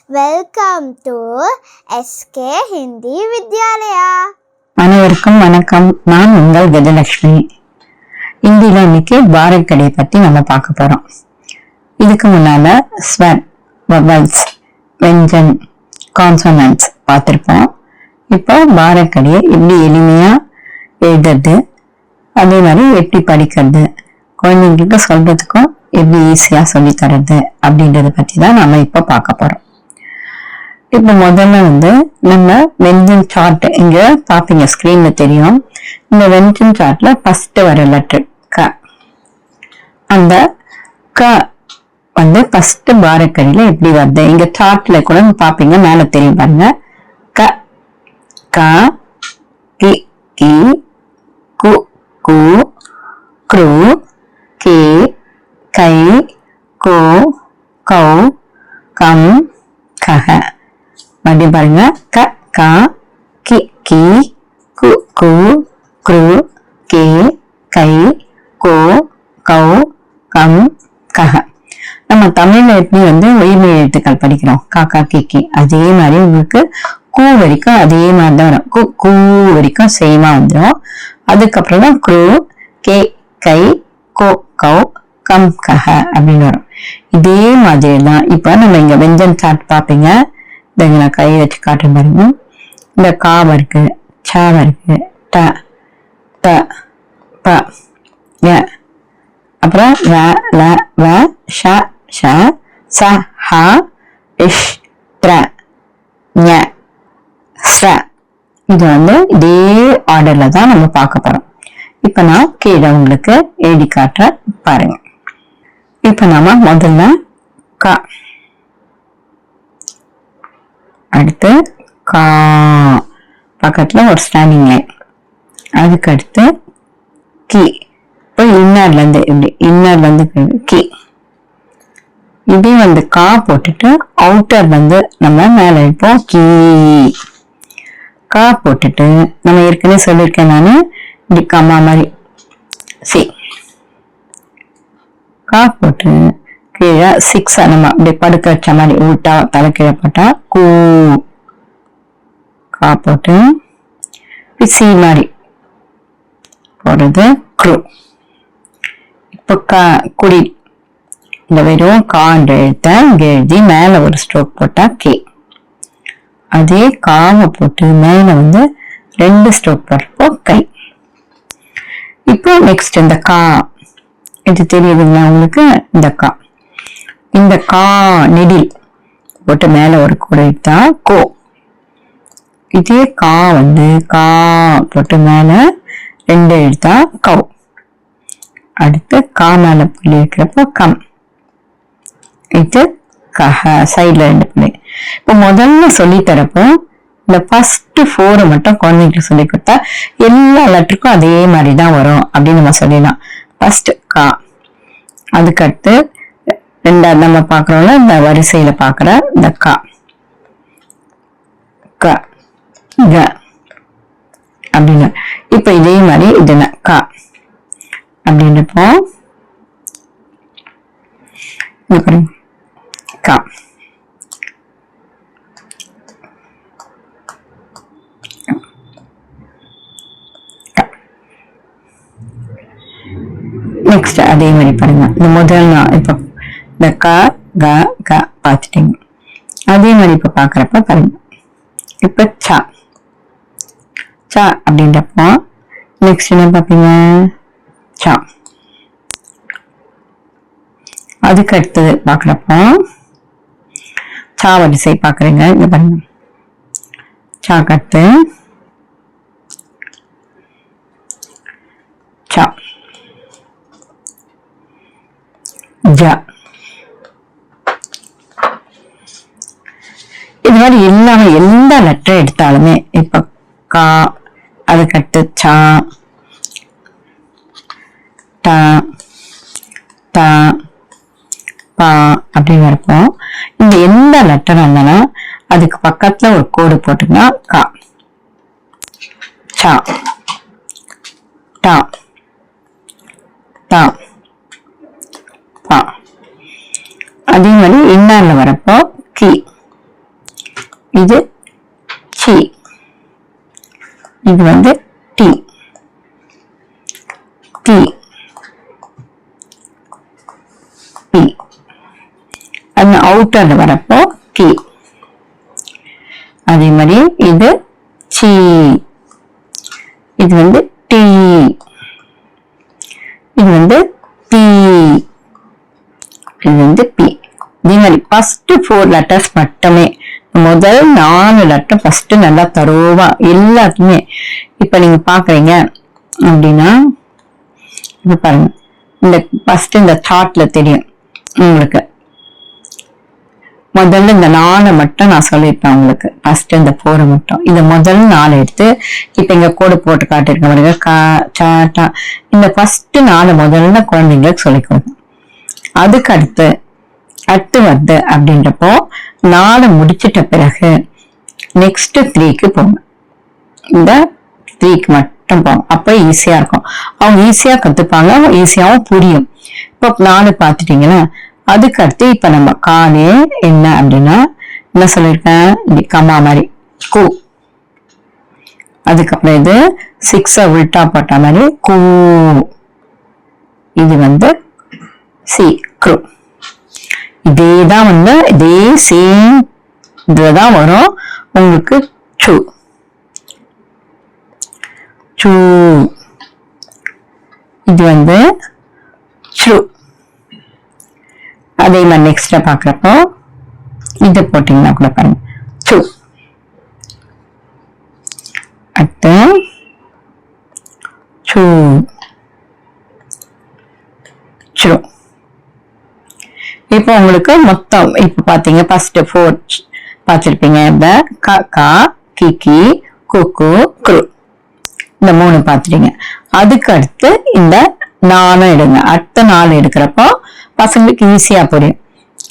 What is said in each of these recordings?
Welcome to SK Hindi Vidyalaya. அனைவருக்கும் வணக்கம். நான் உங்கள் கஜலட்சுமி. இந்தியில இன்னைக்கு பாரக்கடியை பத்தி நம்ம பார்க்க போறோம். இதுக்கு முன்னால ஸ்வர், வவல்ஸ், வெஞ்சன், கான்சனன்ட்ஸ் பார்த்திருப்போம். இப்போ பாரக்கடியை எப்படி எளிமையா எழுதுறது, அதே மாதிரி எப்படி படிக்கிறது, குழந்தைங்களுக்கு சொல்றதுக்கும் எப்படி ஈஸியா சொல்லி தர்றது அப்படின்றத பத்தி தான் நம்ம இப்ப பார்க்க போறோம். இப்ப முதல்ல நம்ம வெஞ்சன் சார்ட் இங்க பாப்பீங்க, ஸ்கிரீன்ல தெரியும். இந்த வெஞ்சன் சார்ட்ல ஃபர்ஸ்ட் வர லெட்டர் க. அந்த க ஃபர்ஸ்ட் பாரக்கடியில எப்படி வருது இங்க சார்ட்ல கூட பாப்பீங்க, மேல தெரியும் பாருங்க. க, க, கி, கி, கு, கு, க்ரு, கே, கை, கோ, கௌ, கம், கஹ. மறுபடியும் பாருங்க. க, கா, கி, கி, கு, கு, க்ரு, கே, கை, கோ, கௌ, கம், கஹ. நம்ம தமிழ்ல எப்படி உயிர்மெய் எழுத்துக்கள் படிக்கிறோம், காக்கா கிக்கி, அதே மாதிரி உங்களுக்கு கூ வரைக்கும் அதே மாதிரி தான் வரும். கூ வரைக்கும் சேமா வந்துடும். அதுக்கப்புறம் தான் க்ரு, கே, கை, கோ, கௌ, கம், கஹ அப்படின்னு வரும். இதே மாதிரி தான் இப்ப நம்ம இங்க வெஞ்சன் சார்ட் பாப்பீங்க. நான் கையை வச்சு காட்டுறேன் பாருங்க. இந்த காவ இருக்கு, சாவ இருக்கு, ட, த, ப, ய, அப்புறம் வ, ல, வ, ஷ, ஷ, ச, ஹ, இஷ், த்ர, ஞ, ஸ்ர. இது இதே ஆர்டர்ல தான் நம்ம பார்க்க போறோம். இப்ப நான் கீழே உங்களுக்கு எழுதி காட்டுறேன் பாருங்க. இப்ப நாம முதல்ல க, அடுத்து கா, பக்கத்துல ஒரு ஸ்டாண்டிங் லைன், அதுக்கு அடுத்து கி. இப்போ இன்னர்ல இருந்து இப்படி இன்னர்ல இருந்து கி, இதே கா போட்டுட்டு அவுட்டர் நம்ம மேல இருப்போம் கீ. கா போட்டுட்டு நம்ம ஏற்கனவே சொல்லியிருக்கேன் நானு, இப்படி கம்மா மாதிரி சி. கா போட்டு கீழே 6 நம்ம அப்படி படுக்க வச்ச மாதிரி உள்டா தலை கீழே போட்டா கூ. கா போட்டு சி மாதிரி போடுறது க்ரு. இப்ப குடி, இந்த வெறும் காண்ட எழுத்த இங்க எழுதி மேல ஒரு ஸ்ட்ரோக் போட்டா கே. அதே காவை போட்டு மேல 2 ஸ்ட்ரோக் போடுறப்போ கை. இப்போ நெக்ஸ்ட் இந்த கா, இது தெரியுதுங்களா உங்களுக்கு? இந்த கா, இந்த கா நெடில் போட்டு மேல ஒரு கூட எடுத்தா கோ. இதே கா கா போட்டு மேல 2 எழுத்தா கௌ. அடுத்து கா மேல புள்ளி இருக்கிறப்போ கம். இது கஹ, சைட்ல 2 புள்ளி. இப்ப முதல்ல சொல்லி தரப்போ இந்த ஃபர்ஸ்ட் 4 மட்டும் குழந்தைங்களுக்கு சொல்லி கொடுத்தா எல்லா லெட்டருக்கும் அதே மாதிரிதான் வரும் அப்படின்னு நம்ம சொல்லிடலாம். ஃபர்ஸ்ட் கா, அதுக்கடுத்து ரெண்டாவது நம்ம பாக்குறோம்ல இந்த வரிசையில பாக்குற இந்த கா, க, க அப்படின்னு. இப்ப இதே மாதிரி இது கா அப்படின்றப்போ கா. நெக்ஸ்ட் அதே மாதிரி பாருங்க. இந்த முதல் இப்ப இந்த க, க, க பார்த்துட்டீங்க. அதே மாதிரி இப்ப பாக்குறப்ப பாருங்க. இப்ப சா, சா அப்படின்றப்போ நெக்ஸ்ட் என்ன பாப்பீங்க? சா. அதுக்கு அடுத்தது பாக்குறப்போ சா வரிசை பாக்குறீங்க. இங்க பாருங்க, சா கட்டு, சா, ஜ. இது மாதிரி எல்லாமே எந்த லெட்டர் எடுத்தாலுமே இப்ப கா, அதுக்கடுத்து சா, டா, தா, பா அப்படின்னு இருக்கும். இந்த எந்த லெட்டர் இருந்தாலும் அதுக்கு பக்கத்துல ஒரு கோடு போட்டுங்கன்னா கா, சா, டா, தா, பா. அதே மாதிரி இன்னர்ல வரப்போ கி, இது சி, இது வந்து டி, டி, பி. அந்த அவுட்டர்ல வரப்போ டி. அதே மாதிரி இது சி, இது வந்து டி, இது வந்து பி, இது வந்து பி. இதே மாதிரி ஃபர்ஸ்ட் 4 லெட்டர்ஸ் மட்டுமே, முதல் 4 லெட்டர் ஃபர்ஸ்ட் நல்லா தரோவா எல்லாத்துமே. இப்ப நீங்க பாக்குறீங்க அப்படின்னா இது பாருங்க, இந்த ஃபர்ஸ்ட் இந்த சார்ட்ல தெரியும் உங்களுக்கு. முதல்ல இந்த 4 மட்டும் நான் சொல்லியிருப்பேன் உங்களுக்கு. ஃபர்ஸ்ட் இந்த 4 மட்டும், இந்த முதல் 4 எடுத்து இப்ப இங்க கோடு போட்டு காட்டிருக்க பாருங்க, கா சா டா. இந்த ஃபர்ஸ்ட் 4 முதல்ல குழந்தைங்களுக்கு சொல்லிக் கொடுங்க. அதுக்கு அடுத்து வருது அப்படின்றப்போ 4 முடிச்சிட்ட பிறகு நெக்ஸ்ட் 3க்கு போங்க. இந்த 3க்கு மட்டும் போங்க. அப்ப ஈஸியா இருக்கும், அவங்க ஈஸியா கத்துப்பாங்க, ஈஸியாவும் புரியும். இப்போ 4 பாத்துட்டீங்கன்னா அதுக்கு அடுத்து இப்ப நம்ம காலே என்ன அப்படின்னா என்ன சொல்லிருக்கேன், இப்படி கம்மா மாதிரி கூ. அதுக்கப்புறம் இது 6 உல்டா போட்ட மாதிரி கூ. இது வந்து சி, க்ரூ. இதேதான் வந்து இதே சேம் இதுதான் வரும் உங்களுக்கு. சு, சு. இது வந்து சு. அதே மாதிரி நெக்ஸ்ட் பாக்குறப்போ இது போட்டீங்கன்னா கூட பாருங்க, சு. அடுத்து சு, சு. இப்போ உங்களுக்கு மொத்தம் இப்ப பாத்தீங்க ஃபர்ஸ்ட் 4 பார்த்திருப்பீங்க. இந்த கா, கிக்கி, குக்கு, குரு, இந்த 3 பாத்துட்டீங்க. அதுக்கு அடுத்து இந்த 4 எடுங்க. அடுத்த 4 எடுக்கிறப்போ பசங்களுக்கு ஈஸியா புரியும்.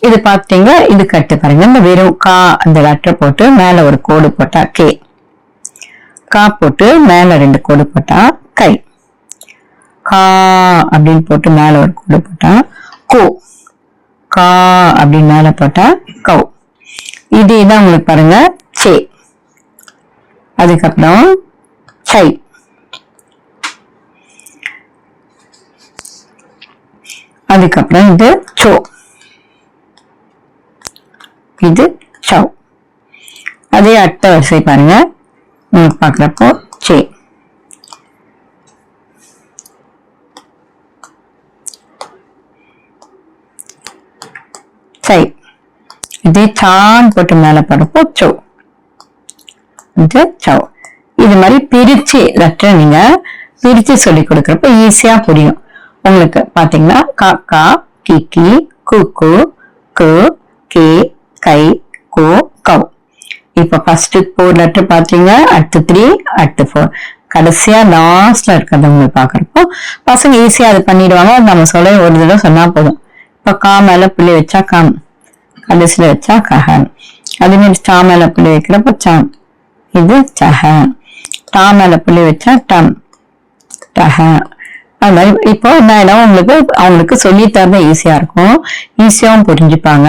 இது பாத்தீங்க. இது கட்டு பாருங்க, இந்த வெறும் கா அந்த லெட்டர் போட்டு மேல ஒரு கோடு போட்டா கே, கா போட்டு மேல 2 கோடு போட்டா கை, கா அப்படின்னு போட்டு மேல ஒரு கோடு போட்டா கோ, கா அப்படின்னு மேல போட்டா கவ். இதேதான் உங்களுக்கு பாருங்க, சே. அதுக்கப்புறம் சை, அதுக்கப்புறம் இது சோ, இது சவ். அதே அடுத்த வரிசை பாருங்க உங்களுக்கு பாக்குறப்போ சே, சை. இதே சான் போட்டு மேல போடுறப்போ சோ, இது சவ். இது மாதிரி பிரிச்சு லெட்டர் நீங்க பிரிச்சு சொல்லி கொடுக்கறப்ப ஈஸியா புரியும் உங்களுக்கு. பாத்தீங்கன்னா காக்கா, கிக்கி, குக்கு, கு, கே, கை, கோ, கவ். இப்ப ஃபர்ஸ்ட் 4 லெட்டர் பாத்தீங்க, அடுத்து 3, அடுத்து 4, கடைசியா லாஸ்ட்ல இருக்கிறத உங்களுக்கு பாக்குறப்போ பசங்க ஈஸியா அது பண்ணிடுவாங்க. நம்ம சொல்ல ஒரு தடவை சொன்னா போதும். இப்ப கா மேல புள்ளி வச்சா கம், கடைசியில வச்சா கஹன். அதே மாதிரி சா மேல புள்ளி வைக்கிறப்ப சாம், இது சஹ. டா மேல புள்ளி வச்சா டம், டஹ. அது மாதிரி இப்போ என்ன இடம் அவங்களுக்கு சொல்லி தரது ஈஸியா இருக்கும், ஈஸியாவும் புரிஞ்சுப்பாங்க.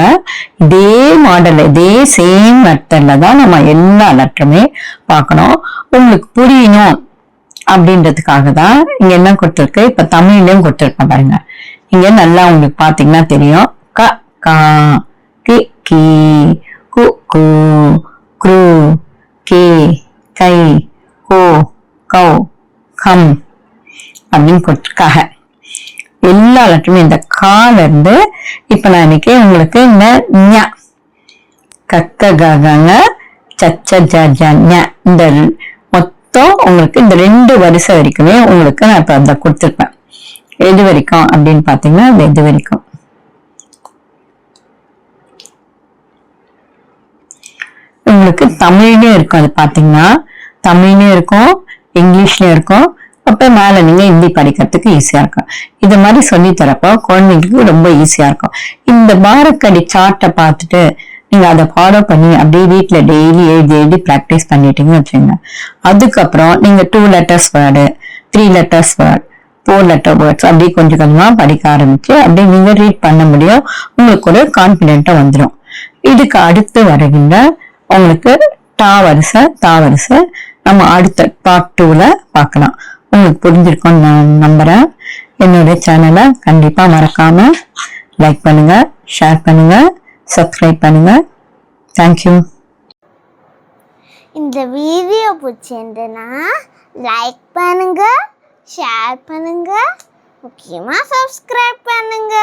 இதே மாடல் இதே சேம் மெத்தட்ல தான் நம்ம எல்லா லெட்டருமே பார்க்கணும். உங்களுக்கு புரியணும் அப்படின்றதுக்காக தான் இங்க என்ன கொடுத்துருக்கு. இப்ப தமிழ்லயும் கொடுத்துருக்கேன் பாருங்க. இங்க நல்லா உங்களுக்கு பாத்தீங்கன்னா தெரியும். க, கா, கி, கி, கு, கு, க்ரு, கே, கை, கோ, கவ், கம் அப்படின்னு கொடுத்துருக்காங்க. எல்லா லெட்டருமே இந்த கால இருந்து இப்ப நான் இன்னைக்கு உங்களுக்கு இந்த ஞ, கக்க, கங்க, சச்ச, ஜ, ஞ, இந்த மொத்தம் உங்களுக்கு இந்த 2 வரிசை வரைக்குமே உங்களுக்கு நான் இப்ப அதை கொடுத்துருப்பேன். எது வரைக்கும் அப்படின்னு பாத்தீங்கன்னா இந்த எது வரைக்கும் உங்களுக்கு தமிழ்லயும் இருக்கும். அது பாத்தீங்கன்னா தமிழ்லயும் இருக்கும், இங்கிலீஷ்லயும் இருக்கும். அப்ப மேல நீங்க ஹிந்தி படிக்கிறதுக்கு ஈஸியா இருக்கும். இது மாதிரி சொல்லி தரப்போ குழந்தைங்களுக்கு ரொம்ப ஈஸியா இருக்கும். இந்த பாரக்கடி சார்ட்டை பார்த்துட்டு நீங்க அதை ஃபாலோ பண்ணி அப்படியே வீட்டுல டெய்லி எழுதி பிராக்டிஸ் பண்ணிட்டீங்கன்னு வச்சுங்க. அதுக்கப்புறம் நீங்க 2 letters word, 3 letters word, 4 letter words அப்படி கொஞ்சம் கொஞ்சமா படிக்க ஆரம்பிச்சு அப்படியே நீங்க ரீட் பண்ண முடியும். உங்களுக்கு ஒரு கான்பிடென்ட்டா வந்துடும். இதுக்கு அடுத்து வருகின்ற உங்களுக்கு டா வரிசை தா வரிசை நம்ம அடுத்த பார்ட் 2ல பார்க்கலாம். உங்களுக்கு புரிஞ்சிருக்கும்னு நான் நம்புறேன். என்னுடைய சேனலை கண்டிப்பா மறக்காம லைக் பண்ணுங்க, ஷேர் பண்ணுங்க, சப்ஸ்கிரைப் பண்ணுங்க. தேங்க்யூ. இந்த வீடியோ பிடிச்சிருந்ததுன்னா லைக் பண்ணுங்க, ஷேர் பண்ணுங்க, முக்கியமாக சப்ஸ்கிரைப் பண்ணுங்க.